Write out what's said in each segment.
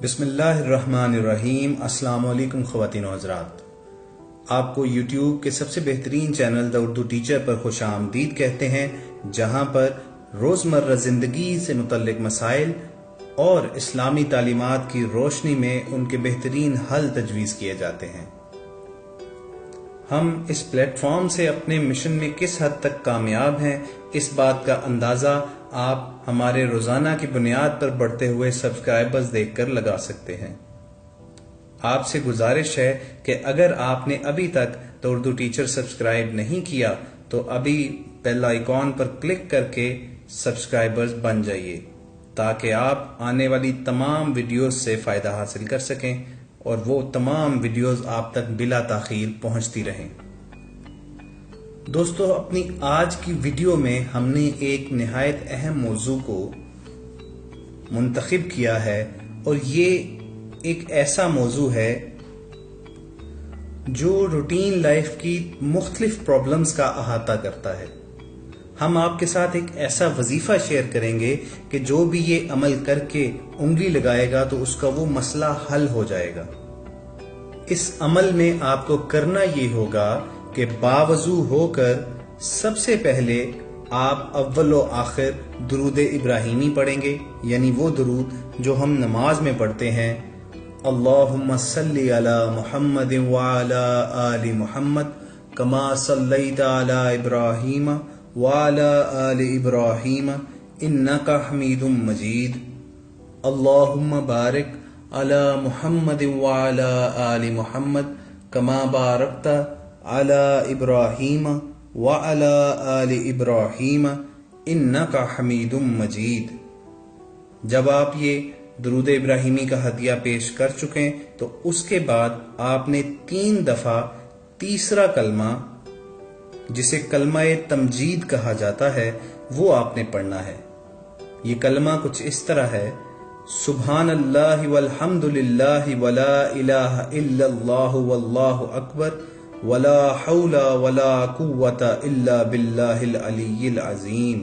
بسم اللہ الرحمن الرحیم۔ السلام علیکم خواتین و حضرات، آپ کو یوٹیوب کے سب سے بہترین چینل دا اردو ٹیچر پر خوش آمدید کہتے ہیں، جہاں پر روزمرہ زندگی سے متعلق مسائل اور اسلامی تعلیمات کی روشنی میں ان کے بہترین حل تجویز کیے جاتے ہیں۔ ہم اس پلیٹ فارم سے اپنے مشن میں کس حد تک کامیاب ہیں، اس بات کا اندازہ آپ ہمارے روزانہ کی بنیاد پر بڑھتے ہوئے سبسکرائبرز دیکھ کر لگا سکتے ہیں۔ آپ سے گزارش ہے کہ اگر آپ نے ابھی تک دا اردو ٹیچر سبسکرائب نہیں کیا تو ابھی بیل آئیکن پر کلک کر کے سبسکرائبرز بن جائیے، تاکہ آپ آنے والی تمام ویڈیوز سے فائدہ حاصل کر سکیں اور وہ تمام ویڈیوز آپ تک بلا تاخیر پہنچتی رہیں۔ دوستو، اپنی آج کی ویڈیو میں ہم نے ایک نہایت اہم موضوع کو منتخب کیا ہے، اور یہ ایک ایسا موضوع ہے جو روٹین لائف کی مختلف پرابلمز کا احاطہ کرتا ہے۔ ہم آپ کے ساتھ ایک ایسا وظیفہ شیئر کریں گے کہ جو بھی یہ عمل کر کے انگلی لگائے گا تو اس کا وہ مسئلہ حل ہو جائے گا۔ اس عمل میں آپ کو کرنا یہ ہوگا کہ باوضو ہو کر سب سے پہلے آپ اول و آخر درود ابراہیمی پڑھیں گے، یعنی وہ درود جو ہم نماز میں پڑھتے ہیں، اللہم صلی علی محمد وعلی آل محمد کما صلیت علی ابراہیم وعلی آل ابراہیم انک حمید مجید، اللہم بارک علی محمد وعلی آل محمد کما بارکت علی ابراہیم وعلی آل ابراہیم انک حمید مجید۔ جب آپ یہ درود ابراہیمی کا ہدیہ پیش کر چکیں تو اس کے بعد آپ نے 3 دفعہ تیسرا کلمہ، جسے کلمہ تمجید کہا جاتا ہے، وہ آپ نے پڑھنا ہے۔ یہ کلمہ کچھ اس طرح ہے: سبحان اللہ والحمد للہ ولا الہ الا اللہ واللہ اکبر ولا حول ولا قوة الا باللہ العلی العظیم۔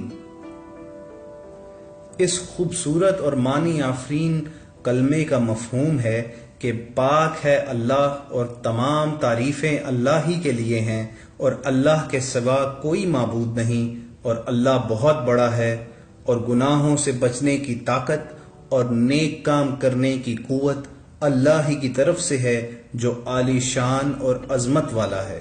اس خوبصورت اور معنی آفرین کلمے کا مفہوم ہے کہ پاک ہے اللہ اور تمام تعریفیں اللہ ہی کے لیے ہیں، اور اللہ کے سوا کوئی معبود نہیں، اور اللہ بہت بڑا ہے، اور گناہوں سے بچنے کی طاقت اور نیک کام کرنے کی قوت اللہ ہی کی طرف سے ہے جو عالی شان اور عظمت والا ہے۔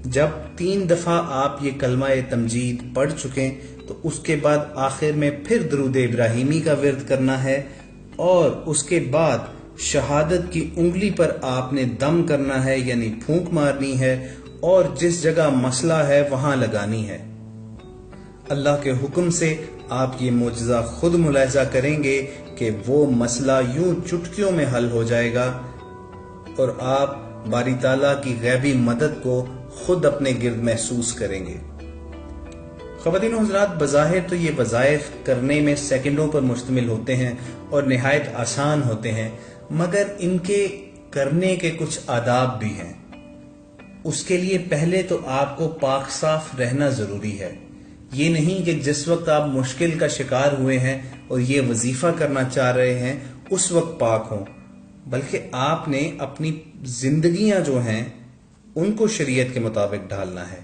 جب 3 دفعہ آپ یہ کلمہ تمجید پڑھ چکیں تو اس کے بعد آخر میں پھر درود ابراہیمی کا ورد کرنا ہے، اور اس کے بعد شہادت کی انگلی پر آپ نے دم کرنا ہے، یعنی پھونک مارنی ہے، اور جس جگہ مسئلہ ہے وہاں لگانی ہے۔ اللہ کے حکم سے آپ یہ معجزہ خود ملاحظہ کریں گے کہ وہ مسئلہ یوں چٹکیوں میں حل ہو جائے گا، اور آپ باری تعالیٰ کی غیبی مدد کو خود اپنے گرد محسوس کریں گے۔ خواتین و حضرات، بظاہر تو یہ وظائف کرنے میں سیکنڈوں پر مشتمل ہوتے ہیں اور نہایت آسان ہوتے ہیں، مگر ان کے کرنے کے کچھ آداب بھی ہیں۔ اس کے لیے پہلے تو آپ کو پاک صاف رہنا ضروری ہے۔ یہ نہیں کہ جس وقت آپ مشکل کا شکار ہوئے ہیں اور یہ وظیفہ کرنا چاہ رہے ہیں اس وقت پاک ہوں، بلکہ آپ نے اپنی زندگیاں جو ہیں ان کو شریعت کے مطابق ڈھالنا ہے۔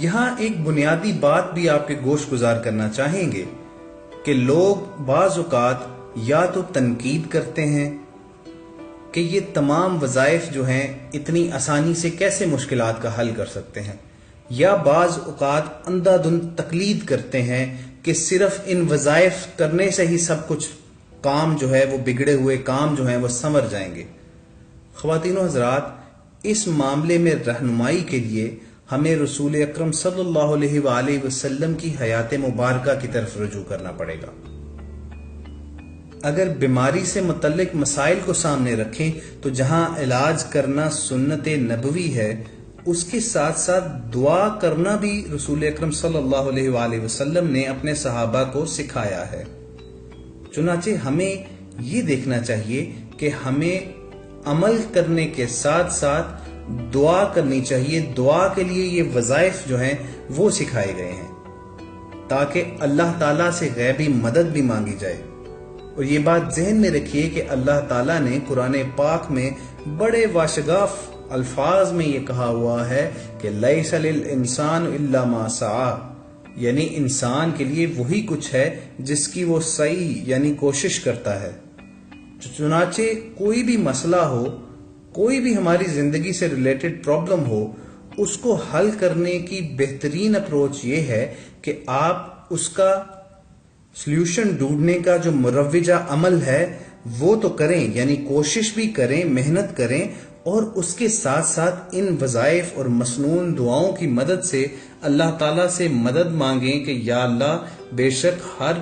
یہاں ایک بنیادی بات بھی آپ کے گوش گزار کرنا چاہیں گے کہ لوگ بعض اوقات یا تو تنقید کرتے ہیں کہ یہ تمام وظائف جو ہیں اتنی آسانی سے کیسے مشکلات کا حل کر سکتے ہیں، یا بعض اوقات اندھا دھند تقلید کرتے ہیں کہ صرف ان وظائف کرنے سے ہی سب کچھ کام جو ہے وہ بگڑے ہوئے کام جو ہیں وہ سنور جائیں گے۔ خواتین و حضرات، اس معاملے میں رہنمائی کے لیے ہمیں رسول اکرم صلی اللہ علیہ وآلہ وسلم کی حیات مبارکہ کی طرف رجوع کرنا پڑے گا۔ اگر بیماری سے متعلق مسائل کو سامنے رکھیں تو جہاں علاج کرنا سنت نبوی ہے، اس کے ساتھ ساتھ دعا کرنا بھی رسول اکرم صلی اللہ علیہ وآلہ وسلم نے اپنے صحابہ کو سکھایا ہے۔ چنانچہ ہمیں یہ دیکھنا چاہیے کہ ہمیں عمل کرنے کے ساتھ ساتھ دعا کرنی چاہیے۔ دعا کے لیے یہ وظائف جو ہیں وہ سکھائے گئے ہیں، تاکہ اللہ تعالیٰ سے غیبی مدد بھی مانگی جائے۔ اور یہ بات ذہن میں رکھیے کہ اللہ تعالیٰ نے قرآن پاک میں بڑے واشگاف الفاظ میں یہ کہا ہوا ہے کہ لیس للانسان الا ما سعی، یعنی انسان کے لیے وہی کچھ ہے جس کی وہ سعی یعنی کوشش کرتا ہے۔ چنانچہ کوئی بھی مسئلہ ہو، کوئی بھی ہماری زندگی سے ریلیٹڈ پرابلم ہو، اس کو حل کرنے کی بہترین اپروچ یہ ہے کہ آپ اس کا سلیوشن ڈھونڈنے کا جو مروجہ عمل ہے وہ تو کریں، یعنی کوشش بھی کریں، محنت کریں، اور اس کے ساتھ ساتھ ان وظائف اور مسنون دعاؤں کی مدد سے اللہ تعالیٰ سے مدد مانگیں کہ یا اللہ بے شک ہر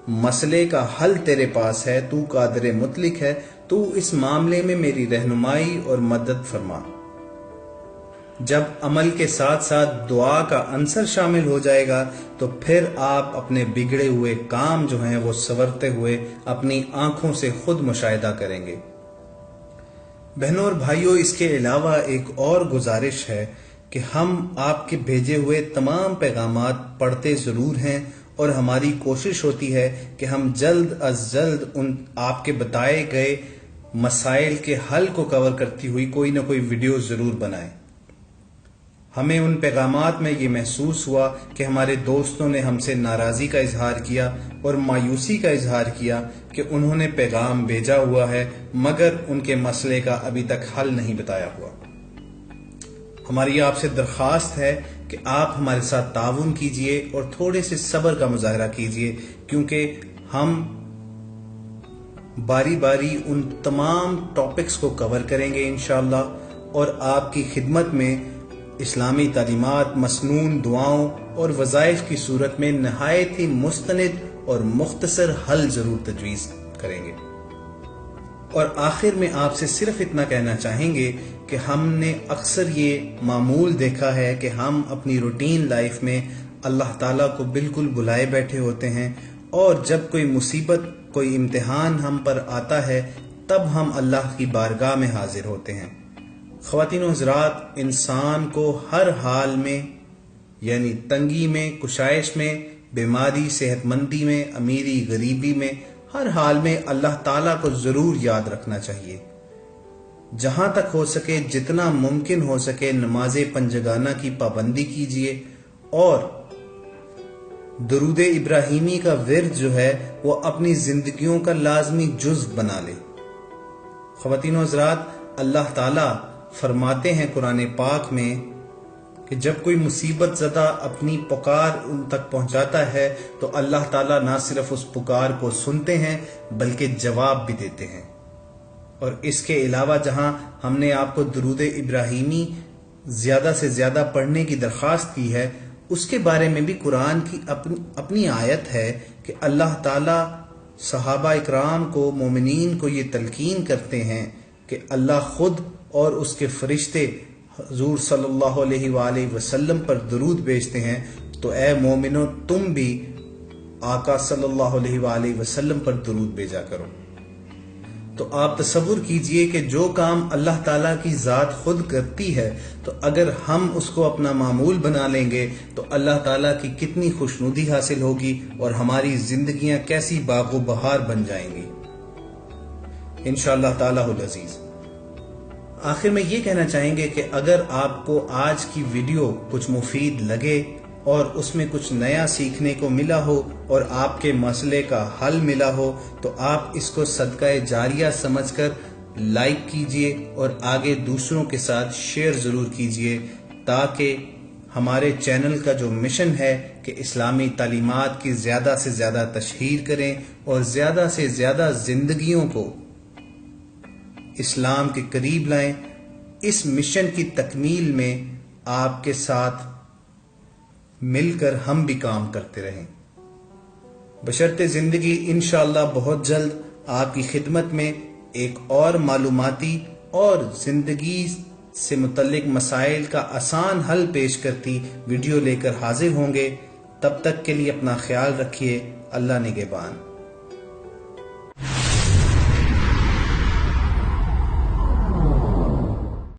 مسئلے کا حل تیرے پاس ہے، تو قادر مطلق ہے، تو اس معاملے میں میری رہنمائی اور مدد فرما۔ جب عمل کے ساتھ ساتھ دعا کا عنصر شامل ہو جائے گا تو پھر آپ اپنے بگڑے ہوئے کام جو ہیں وہ سنورتے ہوئے اپنی آنکھوں سے خود مشاہدہ کریں گے۔ بہنوں اور بھائیوں، اس کے علاوہ ایک اور گزارش ہے کہ ہم آپ کے بھیجے ہوئے تمام پیغامات پڑھتے ضرور ہیں، اور ہماری کوشش ہوتی ہے کہ ہم جلد از جلد ان آپ کے بتائے گئے مسائل کے حل کو کور کرتی ہوئی کوئی نہ کوئی ویڈیو ضرور بنائیں۔ ہمیں ان پیغامات میں یہ محسوس ہوا کہ ہمارے دوستوں نے ہم سے ناراضی کا اظہار کیا اور مایوسی کا اظہار کیا کہ انہوں نے پیغام بھیجا ہوا ہے مگر ان کے مسئلے کا ابھی تک حل نہیں بتایا ہوا۔ ہماری آپ سے درخواست ہے کہ آپ ہمارے ساتھ تعاون کیجئے اور تھوڑے سے صبر کا مظاہرہ کیجئے، کیونکہ ہم باری باری ان تمام ٹاپکس کو کور کریں گے انشاءاللہ، اور آپ کی خدمت میں اسلامی تعلیمات، مسنون دعاؤں اور وظائف کی صورت میں نہایت ہی مستند اور مختصر حل ضرور تجویز کریں گے۔ اور آخر میں آپ سے صرف اتنا کہنا چاہیں گے کہ ہم نے اکثر یہ معمول دیکھا ہے کہ ہم اپنی روٹین لائف میں اللہ تعالیٰ کو بالکل بلائے بیٹھے ہوتے ہیں، اور جب کوئی مصیبت، کوئی امتحان ہم پر آتا ہے تب ہم اللہ کی بارگاہ میں حاضر ہوتے ہیں۔ خواتین و حضرات، انسان کو ہر حال میں، یعنی تنگی میں، کشائش میں، بیماری، صحت مندی میں، امیری، غریبی میں، ہر حال میں اللہ تعالیٰ کو ضرور یاد رکھنا چاہیے۔ جہاں تک ہو سکے، جتنا ممکن ہو سکے، نماز پنجگانہ کی پابندی کیجیے، اور درود ابراہیمی کا ورد جو ہے وہ اپنی زندگیوں کا لازمی جزء بنا لے۔ خواتین و حضرات، اللہ تعالیٰ فرماتے ہیں قرآن پاک میں کہ جب کوئی مصیبت زدہ اپنی پکار ان تک پہنچاتا ہے تو اللہ تعالیٰ نہ صرف اس پکار کو سنتے ہیں بلکہ جواب بھی دیتے ہیں۔ اور اس کے علاوہ جہاں ہم نے آپ کو درود ابراہیمی زیادہ سے زیادہ پڑھنے کی درخواست کی ہے، اس کے بارے میں بھی قرآن کی اپنی آیت ہے کہ اللہ تعالیٰ صحابہ اکرام کو، مومنین کو یہ تلقین کرتے ہیں کہ اللہ خود اور اس کے فرشتے حضور صلی اللہ علیہ وآلہ وسلم پر درود بھیجتے ہیں، تو اے مومنو تم بھی آقا صلی اللہ علیہ وآلہ وسلم پر درود بھیجا کرو۔ تو آپ تصور کیجئے کہ جو کام اللہ تعالیٰ کی ذات خود کرتی ہے، تو اگر ہم اس کو اپنا معمول بنا لیں گے تو اللہ تعالیٰ کی کتنی خوشنودی حاصل ہوگی اور ہماری زندگیاں کیسی باغ و بہار بن جائیں گی انشاءاللہ تعالیٰ العزیز۔ آخر میں یہ کہنا چاہیں گے کہ اگر آپ کو آج کی ویڈیو کچھ مفید لگے اور اس میں کچھ نیا سیکھنے کو ملا ہو اور آپ کے مسئلے کا حل ملا ہو، تو آپ اس کو صدقہ جاریہ سمجھ کر لائک کیجئے اور آگے دوسروں کے ساتھ شیئر ضرور کیجئے، تاکہ ہمارے چینل کا جو مشن ہے کہ اسلامی تعلیمات کی زیادہ سے زیادہ تشہیر کریں اور زیادہ سے زیادہ زندگیوں کو اسلام کے قریب لائیں، اس مشن کی تکمیل میں آپ کے ساتھ مل کر ہم بھی کام کرتے رہیں۔ بشرطِ زندگی انشاءاللہ بہت جلد آپ کی خدمت میں ایک اور معلوماتی اور زندگی سے متعلق مسائل کا آسان حل پیش کرتی ویڈیو لے کر حاضر ہوں گے۔ تب تک کے لیے اپنا خیال رکھیے۔ اللہ نگہبان۔